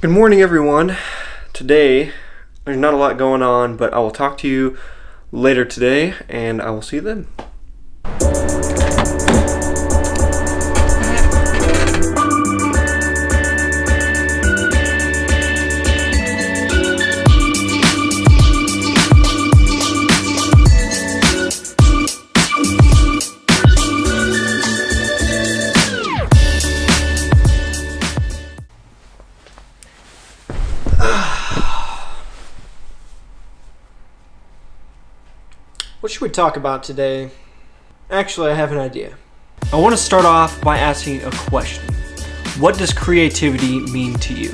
Good morning, everyone. Today, there's not a lot going on, but I will talk to you later today, and I will see you then. What should we talk about today? Actually, I have an idea. I want to start off by asking a question. What does creativity mean to you?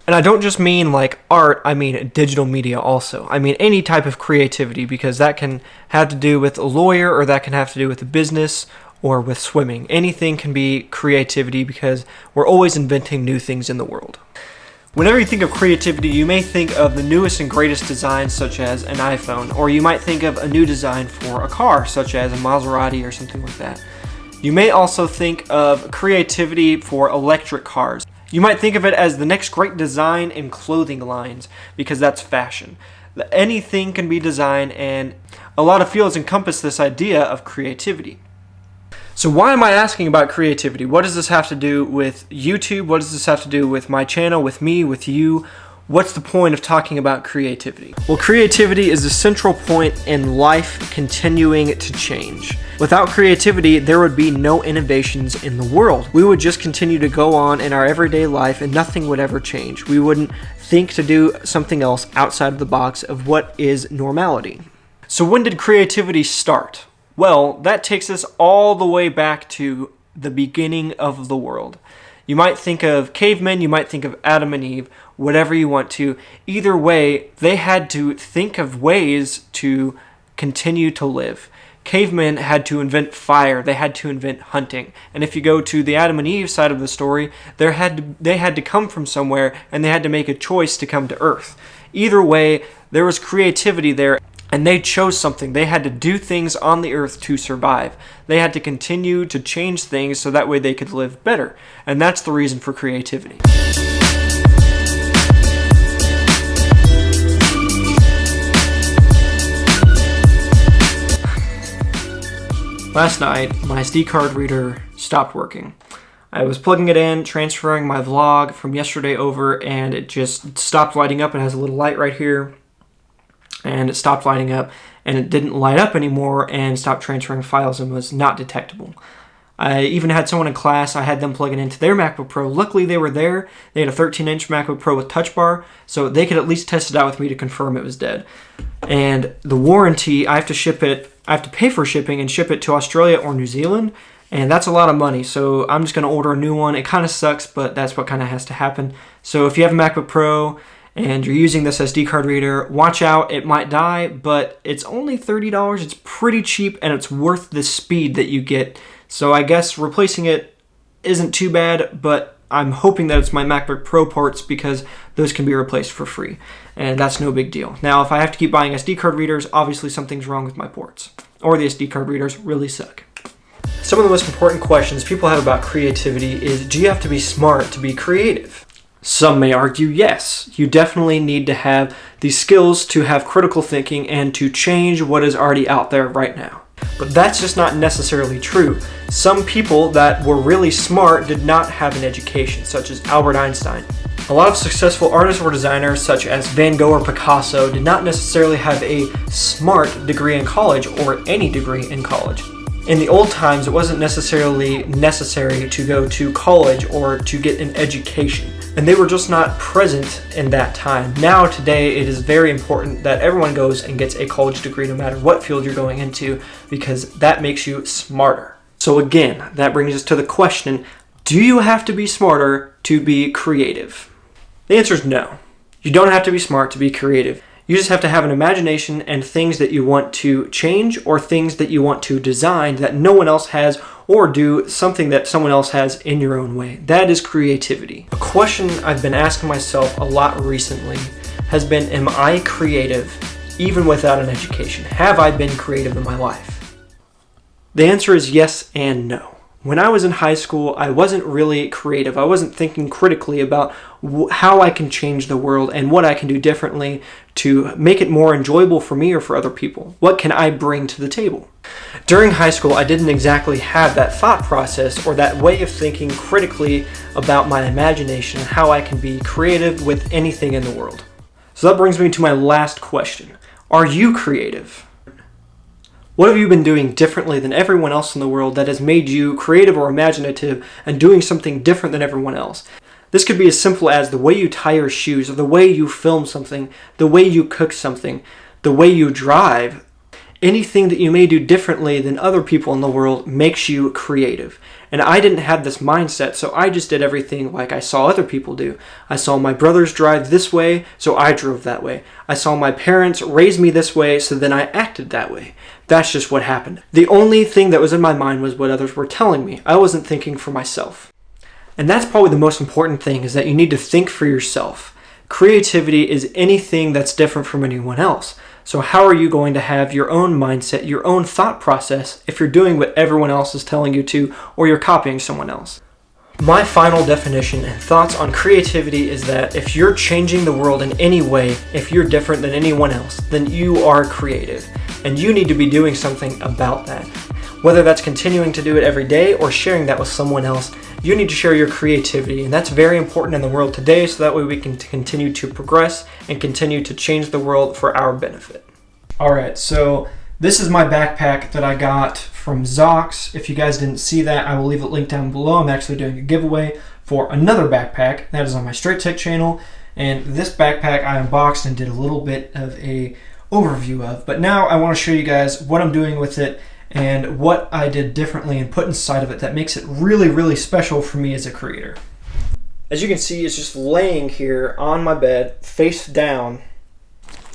And I don't just mean like art, I mean digital media also. I mean any type of creativity, because that can have to do with a lawyer, or that can have to do with a business, or with swimming. Anything can be creativity because we're always inventing new things in the world. Whenever you think of creativity, you may think of the newest and greatest designs such as an iPhone, or you might think of a new design for a car such as a Maserati or something like that. You may also think of creativity for electric cars. You might think of it as the next great design in clothing lines, because that's fashion. Anything can be designed, and a lot of fields encompass this idea of creativity. So why am I asking about creativity? What does this have to do with YouTube? What does this have to do with my channel, with me, with you? What's the point of talking about creativity? Well, creativity is a central point in life continuing to change. Without creativity, there would be no innovations in the world. We would just continue to go on in our everyday life and nothing would ever change. We wouldn't think to do something else outside of the box of what is normality. So when did creativity start? Well, that takes us all the way back to the beginning of the world. You might think of cavemen, you might think of Adam and Eve, whatever you want to. Either way, they had to think of ways to continue to live. Cavemen had to invent fire, they had to invent hunting. And if you go to the Adam and Eve side of the story, they had to come from somewhere, and they had to make a choice to come to Earth. Either way, there was creativity there. And they chose something. They had to do things on the earth to survive. They had to continue to change things so that way they could live better. And that's the reason for creativity. Last night, my SD card reader stopped working. I was plugging it in, transferring my vlog from yesterday over, and it just stopped lighting up. It has a little light right here. And it stopped lighting up, and it didn't light up anymore, and stopped transferring files and was not detectable. I even had someone in class, I had them plug it into their MacBook Pro. Luckily, they were there. They had a 13-inch MacBook Pro with Touch Bar, so they could at least test it out with me to confirm it was dead. And the warranty, I have to pay for shipping and ship it to Australia or New Zealand, and that's a lot of money, so I'm just going to order a new one. It kind of sucks, but that's what kind of has to happen. So if you have a MacBook Pro and you're using this SD card reader, watch out, it might die, but it's only $30. It's pretty cheap, and it's worth the speed that you get. So I guess replacing it isn't too bad, but I'm hoping that it's my MacBook Pro ports, because those can be replaced for free, and that's no big deal. Now, if I have to keep buying SD card readers, obviously something's wrong with my ports, or the SD card readers really suck. Some of the most important questions people have about creativity is, do you have to be smart to be creative? Some may argue yes, you definitely need to have the skills to have critical thinking and to change what is already out there right now. But that's just not necessarily true. Some people that were really smart did not have an education, such as Albert Einstein. A lot of successful artists or designers, such as Van Gogh or Picasso, did not necessarily have a smart degree in college, or any degree in college. In the old times, it wasn't necessarily necessary to go to college or to get an education, and they were just not present in that time. Now, today, it is very important that everyone goes and gets a college degree no matter what field you're going into, because that makes you smarter. So again, that brings us to the question, do you have to be smarter to be creative? The answer is no. You don't have to be smart to be creative. You just have to have an imagination and things that you want to change, or things that you want to design that no one else has, or do something that someone else has in your own way. That is creativity. A question I've been asking myself a lot recently has been, am I creative even without an education? Have I been creative in my life? The answer is yes and no. When I was in high school, I wasn't really creative. I wasn't thinking critically about how I can change the world and what I can do differently to make it more enjoyable for me or for other people. What can I bring to the table? During high school, I didn't exactly have that thought process or that way of thinking critically about my imagination and how I can be creative with anything in the world. So that brings me to my last question. Are you creative? What have you been doing differently than everyone else in the world that has made you creative or imaginative and doing something different than everyone else? This could be as simple as the way you tie your shoes, or the way you film something, the way you cook something, the way you drive. Anything that you may do differently than other people in the world makes you creative. And I didn't have this mindset, so I just did everything like I saw other people do. I saw my brothers drive this way, so I drove that way. I saw my parents raise me this way, so then I acted that way. That's just what happened. The only thing that was in my mind was what others were telling me. I wasn't thinking for myself. And that's probably the most important thing, is that you need to think for yourself. Creativity is anything that's different from anyone else. So how are you going to have your own mindset, your own thought process, if you're doing what everyone else is telling you to, or you're copying someone else? My final definition and thoughts on creativity is that if you're changing the world in any way, if you're different than anyone else, then you are creative. And you need to be doing something about that. Whether that's continuing to do it every day or sharing that with someone else, you need to share your creativity. And that's very important in the world today, so that way we can continue to progress and continue to change the world for our benefit. Alright, so this is my backpack that I got from Zox. If you guys didn't see that, I will leave a link down below. I'm actually doing a giveaway for another backpack that is on my Straight Tech channel. And this backpack I unboxed and did a little bit of a overview of. But now I want to show you guys what I'm doing with it and what I did differently and put inside of it that makes it really, really special for me as a creator. As you can see, it's just laying here on my bed, face down.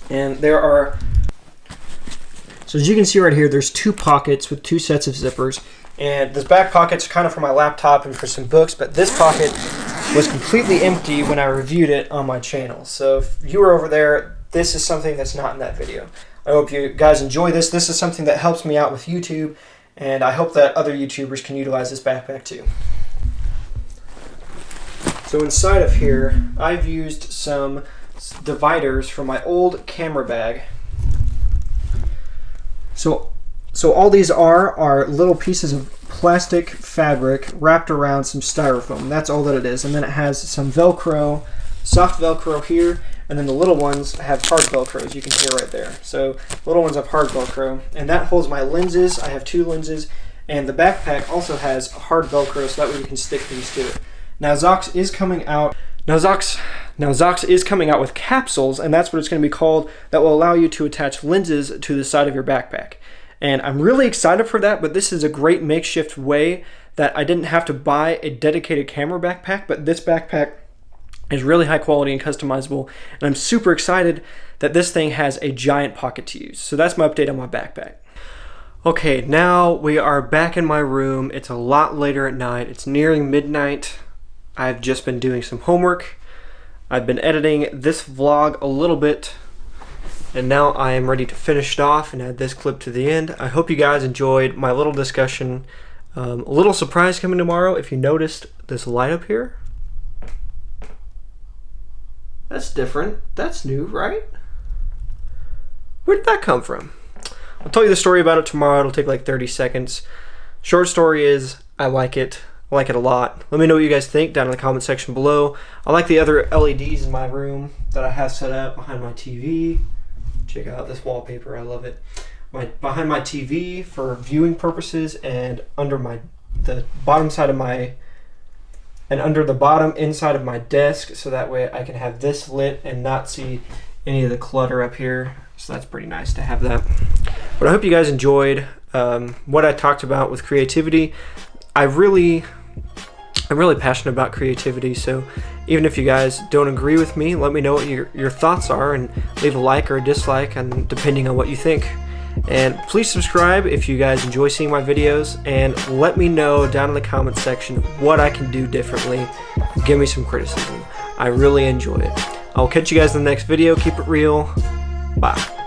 And so as you can see right here, there's 2 pockets with 2 sets of zippers. And this back pocket's kind of for my laptop and for some books, but this pocket was completely empty when I reviewed it on my channel. So if you were over there, this is something that's not in that video. I hope you guys enjoy this. This is something that helps me out with YouTube, and I hope that other YouTubers can utilize this backpack too. So inside of here, I've used some dividers from my old camera bag. So all these are little pieces of plastic fabric wrapped around some styrofoam. That's all that it is. And then it has some Velcro, soft Velcro here, and then the little ones have hard Velcro, as you can hear right there. So the little ones have hard Velcro, and that holds my lenses. I have 2 lenses, and the backpack also has hard Velcro, so that way you can stick things to it. Now Zox is coming out. Zox is coming out with capsules, and that's what it's going to be called, that will allow you to attach lenses to the side of your backpack. And I'm really excited for that, but this is a great makeshift way that I didn't have to buy a dedicated camera backpack, but this backpack is really high quality and customizable, and I'm super excited that this thing has a giant pocket to use. So that's my update on my backpack. Okay, now we are back in my room. It's a lot later at night. It's nearing midnight. I've just been doing some homework. I've been editing this vlog a little bit, and now I am ready to finish it off and add this clip to the end. I hope you guys enjoyed my little discussion. A little surprise coming tomorrow. If you noticed this light up here, that's different. That's new, right? Where did that come from? I'll tell you the story about it tomorrow. It'll take like 30 seconds. Short story is, I like it. I like it a lot. Let me know what you guys think down in the comment section below. I like the other LEDs in my room that I have set up behind my TV. Check out this wallpaper. I love it. Behind my TV for viewing purposes, and under the bottom side of my, and under the bottom inside of my desk, so that way I can have this lit and not see any of the clutter up here. So that's pretty nice to have that. But I hope you guys enjoyed what I talked about with creativity. I'm really passionate about creativity, so even if you guys don't agree with me, let me know what your thoughts are, and leave a like or a dislike, and depending on what you think. And please subscribe if you guys enjoy seeing my videos, and let me know down in the comment section what I can do differently. Give me some criticism. I really enjoy it. I'll catch you guys in the next video. Keep it real. Bye.